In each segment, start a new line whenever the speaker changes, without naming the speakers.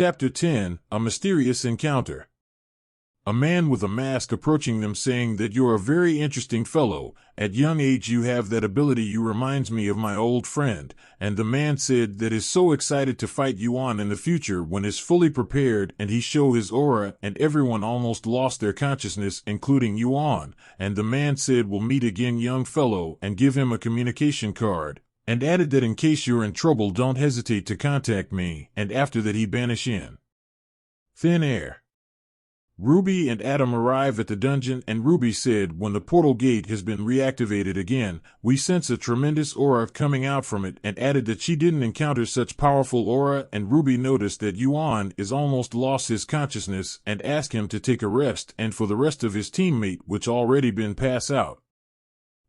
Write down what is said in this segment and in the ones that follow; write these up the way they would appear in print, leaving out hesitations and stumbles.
Chapter 10, A Mysterious Encounter. A man with a mask approaching them saying that you're a very interesting fellow. At young age you have that ability. You reminds me of my old friend. And the man said that is so excited to fight Yuan in the future when is fully prepared, and he show his aura, and everyone almost lost their consciousness, including Yuan. And the man said we'll meet again, young fellow, and give him a communication card, and added that in case you're in trouble don't hesitate to contact me, and after that he vanished in thin air. Ruby and Adam arrive at the dungeon, and Ruby said when the portal gate has been reactivated again, we sense a tremendous aura coming out from it, and added that she didn't encounter such powerful aura, and Ruby noticed that Yuan is almost lost his consciousness and asked him to take a rest and for the rest of his teammate which already been pass out.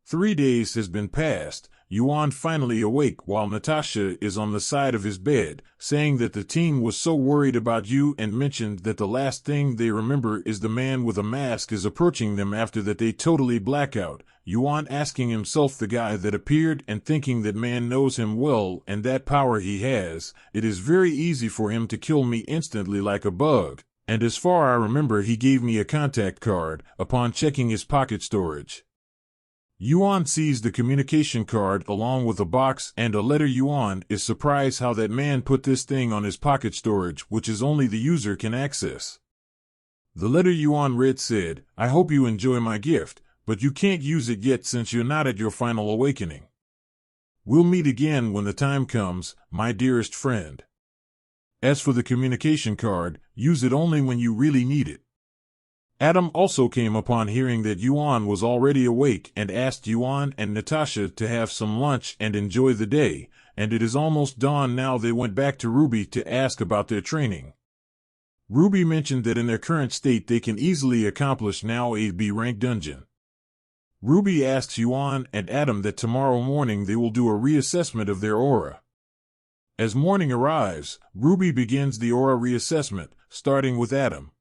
3 days has been passed. Yuan finally awake while Natasha is on the side of his bed, saying that the team was so worried about you and mentioned that the last thing they remember is the man with a mask is approaching them after that they totally black out. Yuan asking himself the guy that appeared and thinking that man knows him well and that power he has, it is very easy for him to kill me instantly like a bug, and as far I remember he gave me a contact card upon checking his pocket storage. Yuan sees the communication card along with a box and a letter. Yuan is surprised how that man put this thing on his pocket storage, which is only the user can access. The letter Yuan read said, I hope you enjoy my gift, but you can't use it yet since you're not at your final awakening. We'll meet again when the time comes, my dearest friend. As for the communication card, use it only when you really need it. Adam also came upon hearing that Yuan was already awake and asked Yuan and Natasha to have some lunch and enjoy the day, and it is almost dawn now. They went back to Ruby to ask about their training. Ruby mentioned that in their current state they can easily accomplish now a B-rank dungeon. Ruby asks Yuan and Adam that tomorrow morning they will do a reassessment of their aura. As morning arrives, Ruby begins the aura reassessment, starting with Adam.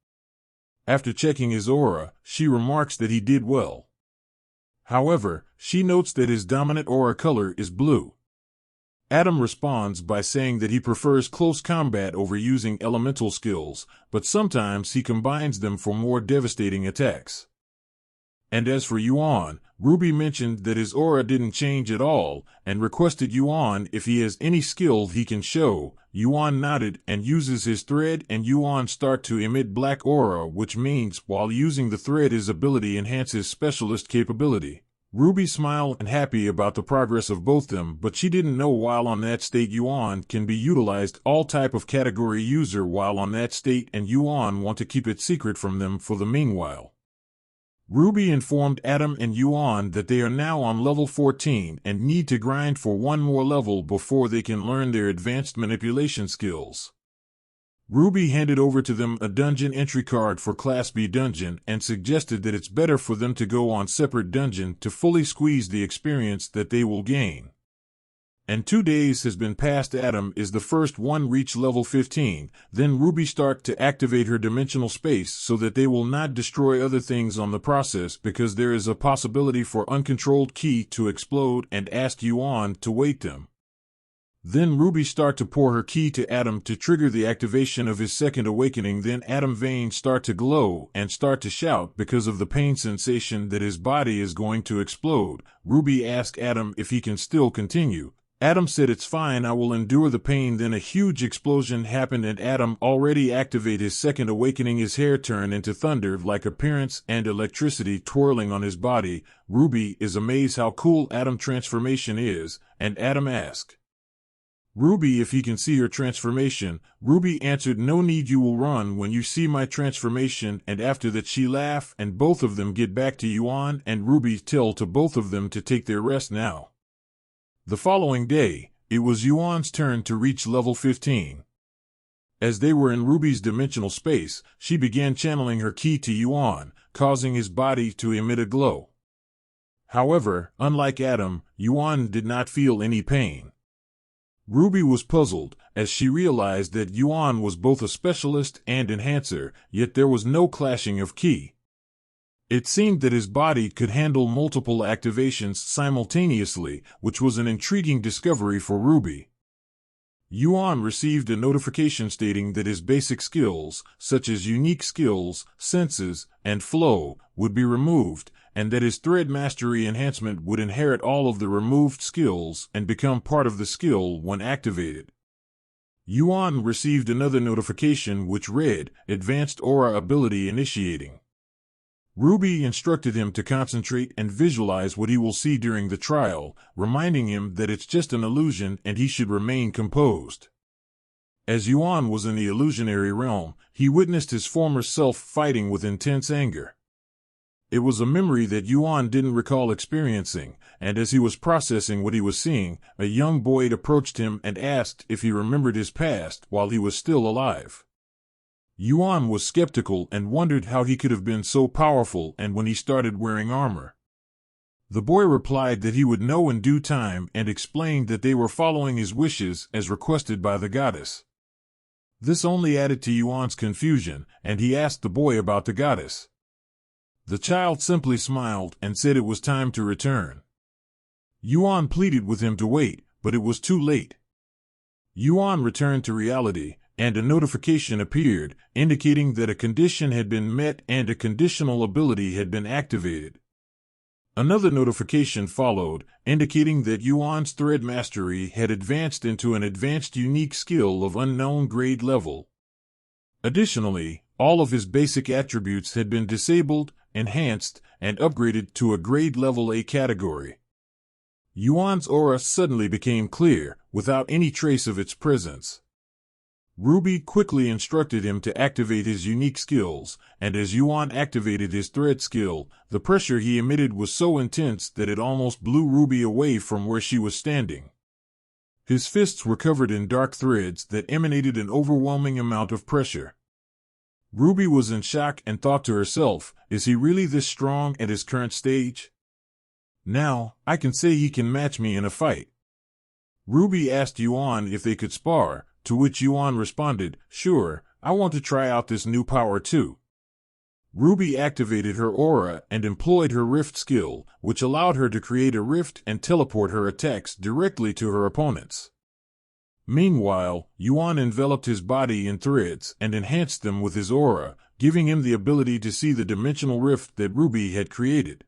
After checking his aura, she remarks that he did well. However, she notes that his dominant aura color is blue. Adam responds by saying that he prefers close combat over using elemental skills, but sometimes he combines them for more devastating attacks. And as for Yuan, Ruby mentioned that his aura didn't change at all, and requested Yuan if he has any skill he can show. Yuan nodded and uses his thread, and Yuan start to emit black aura, which means while using the thread his ability enhances specialist capability. Ruby smiled and happy about the progress of both them, but she didn't know while on that state Yuan can be utilized all type of category user while on that state, and Yuan want to keep it secret from them for the meanwhile. Ruby informed Adam and Yuan that they are now on level 14 and need to grind for one more level before they can learn their advanced manipulation skills. Ruby handed over to them a dungeon entry card for Class B dungeon and suggested that it's better for them to go on separate dungeon to fully squeeze the experience that they will gain. And 2 days has been passed. Adam is the first one reach level 15, then Ruby start to activate her dimensional space so that they will not destroy other things on the process because there is a possibility for uncontrolled key to explode, and ask Yuan to wait them. Then Ruby start to pour her key to Adam to trigger the activation of his second awakening. Then Adam veins start to glow and start to shout because of the pain sensation that his body is going to explode. Ruby asked Adam if he can still continue. Adam said it's fine, I will endure the pain. Then a huge explosion happened and Adam already activated his second awakening. His hair turned into thunder-like appearance and electricity twirling on his body. Ruby is amazed how cool Adam transformation is, and Adam asked Ruby if he can see her transformation. Ruby answered, no need, you will run when you see my transformation. And after that she laughed and both of them get back to Yuan, and Ruby tell to both of them to take their rest now. The following day, it was Yuan's turn to reach level 15. As they were in Ruby's dimensional space, she began channeling her ki to Yuan, causing his body to emit a glow. However, unlike Adam, Yuan did not feel any pain. Ruby was puzzled, as she realized that Yuan was both a specialist and enhancer, yet there was no clashing of ki. It seemed that his body could handle multiple activations simultaneously, which was an intriguing discovery for Ruby. Yuan received a notification stating that his basic skills, such as unique skills, senses, and flow, would be removed, and that his thread mastery enhancement would inherit all of the removed skills and become part of the skill when activated. Yuan received another notification which read, Advanced Aura Ability Initiating. Ruby instructed him to concentrate and visualize what he will see during the trial, reminding him that it's just an illusion and he should remain composed. As Yuan was in the illusionary realm, he witnessed his former self fighting with intense anger. It was a memory that Yuan didn't recall experiencing, and as he was processing what he was seeing, a young boy approached him and asked if he remembered his past while he was still alive. Yuan was skeptical and wondered how he could have been so powerful and when he started wearing armor. The boy replied that he would know in due time and explained that they were following his wishes as requested by the goddess. This only added to Yuan's confusion, and he asked the boy about the goddess. The child simply smiled and said it was time to return. Yuan pleaded with him to wait, but it was too late. Yuan returned to reality, and a notification appeared, indicating that a condition had been met and a conditional ability had been activated. Another notification followed, indicating that Yuan's thread mastery had advanced into an advanced unique skill of unknown grade level. Additionally, all of his basic attributes had been disabled, enhanced, and upgraded to a grade level A category. Yuan's aura suddenly became clear, without any trace of its presence. Ruby quickly instructed him to activate his unique skills, and as Yuan activated his thread skill, the pressure he emitted was so intense that it almost blew Ruby away from where she was standing. His fists were covered in dark threads that emanated an overwhelming amount of pressure. Ruby was in shock and thought to herself, is he really this strong at his current stage? Now, I can say he can match me in a fight. Ruby asked Yuan if they could spar, to which Yuan responded, sure, I want to try out this new power too. Ruby activated her aura and employed her rift skill, which allowed her to create a rift and teleport her attacks directly to her opponents. Meanwhile, Yuan enveloped his body in threads and enhanced them with his aura, giving him the ability to see the dimensional rift that Ruby had created.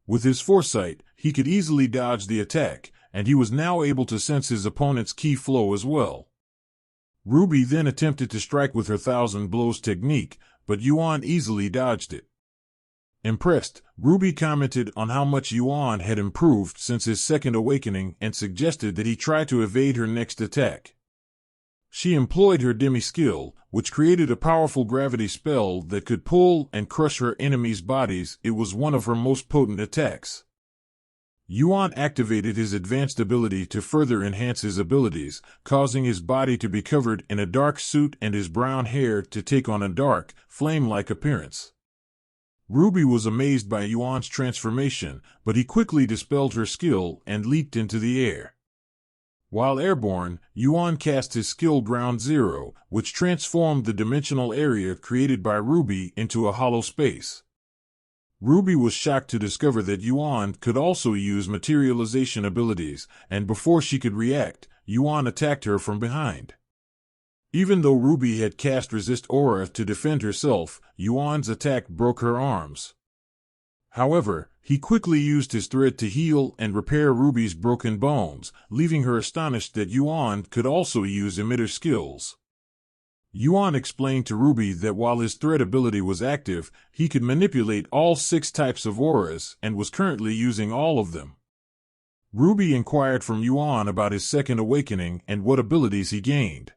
With his foresight, he could easily dodge the attack, and he was now able to sense his opponent's ki flow as well. Ruby then attempted to strike with her 1,000 blows technique, but Yuan easily dodged it. Impressed, Ruby commented on how much Yuan had improved since his second awakening and suggested that he try to evade her next attack. She employed her demi-skill, which created a powerful gravity spell that could pull and crush her enemies' bodies. It was one of her most potent attacks. Yuan activated his advanced ability to further enhance his abilities, causing his body to be covered in a dark suit and his brown hair to take on a dark, flame-like appearance. Ruby was amazed by Yuan's transformation, but he quickly dispelled her skill and leaped into the air. While airborne, Yuan cast his skill Ground Zero, which transformed the dimensional area created by Ruby into a hollow space. Ruby was shocked to discover that Yuan could also use materialization abilities, and before she could react, Yuan attacked her from behind. Even though Ruby had cast Resist Aura to defend herself, Yuan's attack broke her arms. However, he quickly used his thread to heal and repair Ruby's broken bones, leaving her astonished that Yuan could also use emitter skills. Yuan explained to Ruby that while his thread ability was active, he could manipulate all 6 types of auras and was currently using all of them. Ruby inquired from Yuan about his second awakening and what abilities he gained.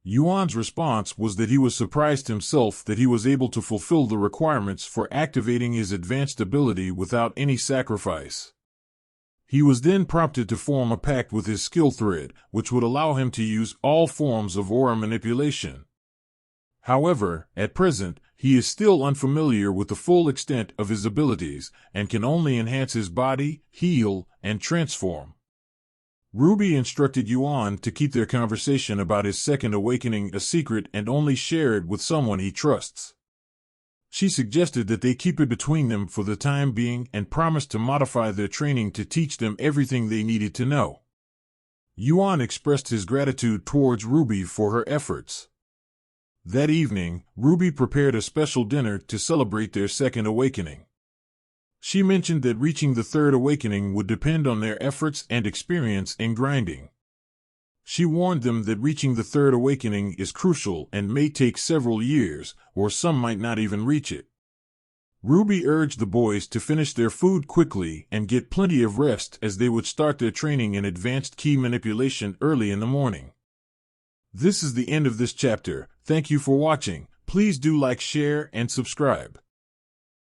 Yuan's response was that he was surprised himself that he was able to fulfill the requirements for activating his advanced ability without any sacrifice. He was then prompted to form a pact with his skill thread, which would allow him to use all forms of aura manipulation. However, at present, he is still unfamiliar with the full extent of his abilities, and can only enhance his body, heal, and transform. Ruby instructed Yuan to keep their conversation about his second awakening a secret and only share it with someone he trusts. She suggested that they keep it between them for the time being and promised to modify their training to teach them everything they needed to know. Yuan expressed his gratitude towards Ruby for her efforts. That evening, Ruby prepared a special dinner to celebrate their second awakening. She mentioned that reaching the third awakening would depend on their efforts and experience in grinding. She warned them that reaching the third awakening is crucial and may take several years, or some might not even reach it. Ruby urged the boys to finish their food quickly and get plenty of rest, as they would start their training in advanced key manipulation early in the morning. This is the end of this chapter. Thank you for watching. Please do like, share, and subscribe.